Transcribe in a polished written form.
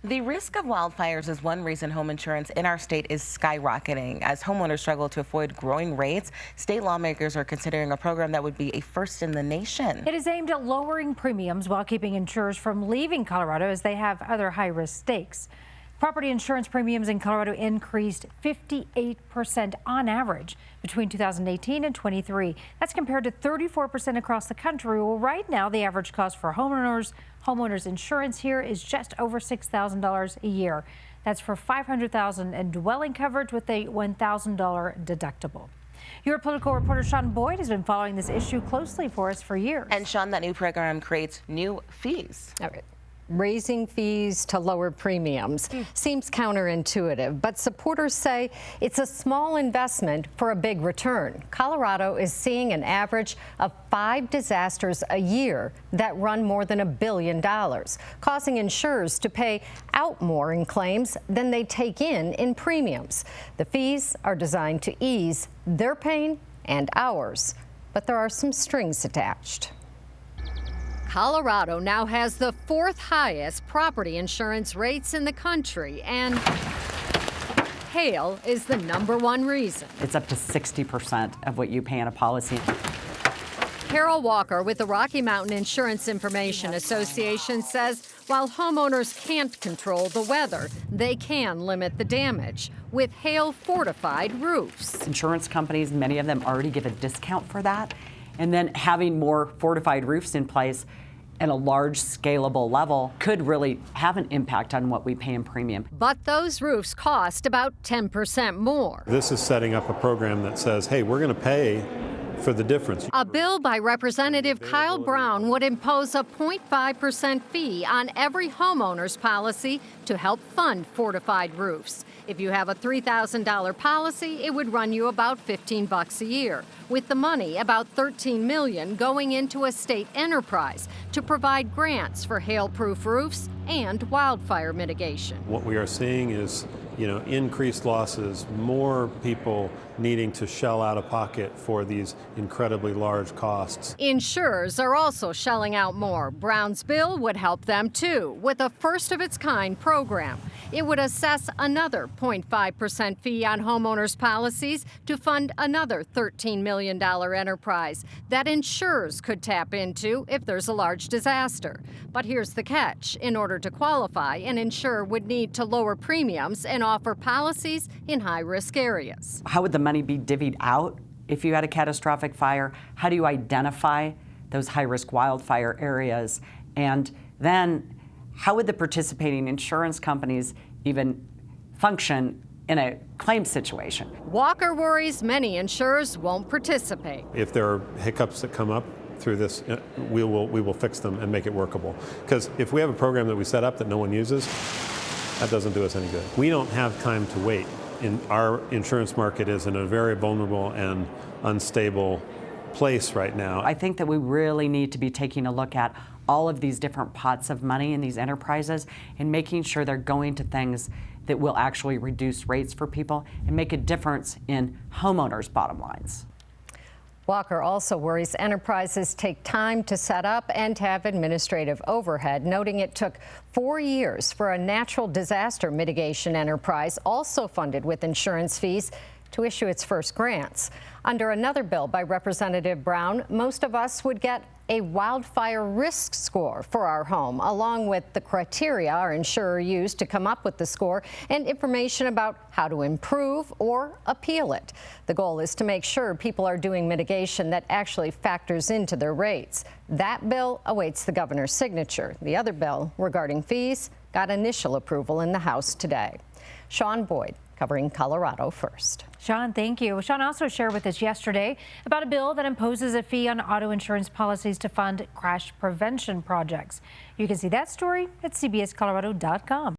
The risk of wildfires is one reason home insurance in our state is skyrocketing. As homeowners struggle to avoid growing rates, state lawmakers are considering a program that would be a first in the nation. It is aimed at lowering premiums while keeping insurers from leaving Colorado as they have other high-risk states. Property insurance premiums in Colorado increased 58% on average between 2018 and 23. That's compared to 34% across the country. Well, right now, the average cost for homeowners insurance here is just over $6,000 a year. That's for $500,000 in dwelling coverage with a $1,000 deductible. Your political reporter Sean Boyd has been following this issue closely for us for years. And Sean, that new program creates new fees. All right. Raising fees to lower premiums seems counterintuitive, but supporters say it's a small investment for a big return. Colorado is seeing an average of 5 disasters a year that run more than $1 billion, causing insurers to pay out more in claims than they take in premiums. The fees are designed to ease their pain and ours, but there are some strings attached. Colorado now has the 4th highest property insurance rates in the country, and hail is the #1 reason. It's up to 60% of what you pay on a policy. Carol Walker with the Rocky Mountain Insurance Information Association says while homeowners can't control the weather, they can limit the damage with hail-fortified roofs. Insurance companies, many of them already give a discount for that. And then having more fortified roofs in place at a large scalable level could really have an impact on what we pay in premium. But those roofs cost about 10% more. This is setting up a program that says, hey, we're going to pay for the difference. A bill by Representative Kyle Brown would impose a 0.5% fee on every homeowner's policy to help fund fortified roofs. If you have a $3,000 policy, it would run you about $15 a year, with the money, about $13 million, going into a state enterprise to provide grants for hail-proof roofs and wildfire mitigation. What we are seeing is, increased losses, more people needing to shell out of pocket for these incredibly large costs. Insurers are also shelling out more. Brown's bill would help them too, with a first-of-its-kind program. It would assess another 0.5% fee on homeowners' policies to fund another $13 million enterprise that insurers could tap into if there's a large disaster. But here's the catch. In order to qualify, an insurer would need to lower premiums and offer policies in high-risk areas. How would the money be divvied out if you had a catastrophic fire? How do you identify those high-risk wildfire areas? And then how would the participating insurance companies even function in a claim situation? Walker worries many insurers won't participate. If there are hiccups that come up through this, we will fix them and make it workable. Because if we have a program that we set up that no one uses, that doesn't do us any good. We don't have time to wait. Our insurance market is in a very vulnerable and unstable place right now. I think that we really need to be taking a look at all of these different pots of money in these enterprises and making sure they're going to things that will actually reduce rates for people and make a difference in homeowners' bottom lines. Walker also worries enterprises take time to set up and have administrative overhead, noting it took 4 years for a natural disaster mitigation enterprise, also funded with insurance fees, to issue its first grants. Under another bill by Representative Brown, most of us would get a wildfire risk score for our home, along with the criteria our insurer used to come up with the score and information about how to improve or appeal it. The goal is to make sure people are doing mitigation that actually factors into their rates. That bill awaits the governor's signature. The other bill regarding fees got initial approval in the House today. Sean Boyd, covering Colorado First. Sean, thank you. Sean also shared with us yesterday about a bill that imposes a fee on auto insurance policies to fund crash prevention projects. You can see that story at cbscolorado.com.